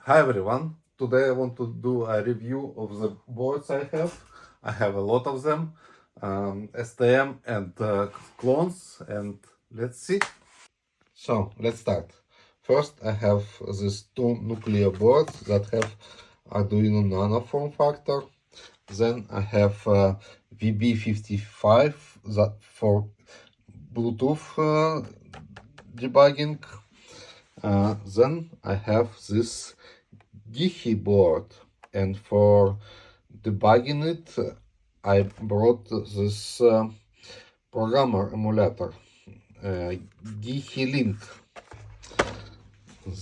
Hi everyone, today I want to do a review of the boards I have. I have a lot of them, STM and clones, and let's see. So let's start. First I have these two nuclear boards that have Arduino Nano form factor. Then I have VB55 that for Bluetooth debugging. Then I have this Geehy board, and for debugging it I brought this Programmer Emulator, Geehy link.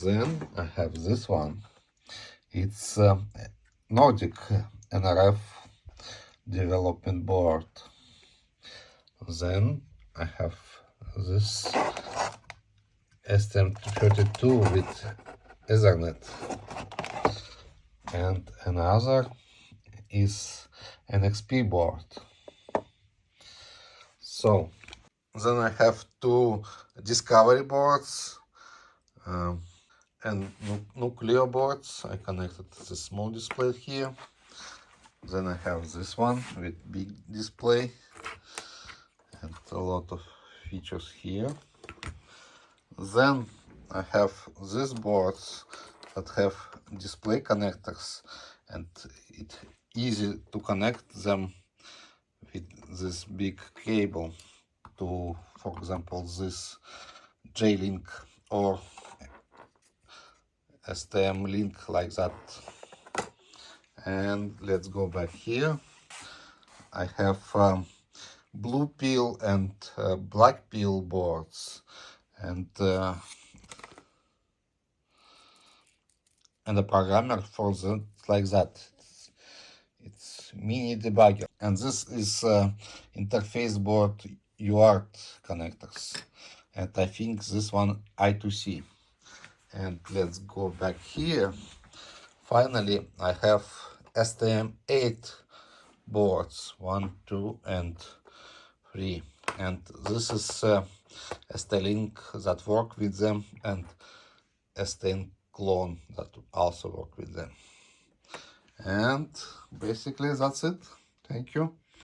Then I have this one. It's Nordic nRF development board. Then I have this STM32 with Ethernet, and another is an XP board. So then I have two discovery boards and nuclear boards. I connected the small display here. Then I have this one with big display and a lot of features here. Then I have these boards that have display connectors, and it's easy to connect them with this big cable to, for example, this J-link or STM link like that. And let's go back here. I have blue peel and black peel boards, and a programmer for that like that. It's Mini Debugger, and this is interface board UART connectors, and I think this one I2C. And let's go back here. Finally, I have STM8 boards 1, 2, and 3, and this is ST-Link that work with them, and STM clone that also work with them. And basically that's it. Thank you.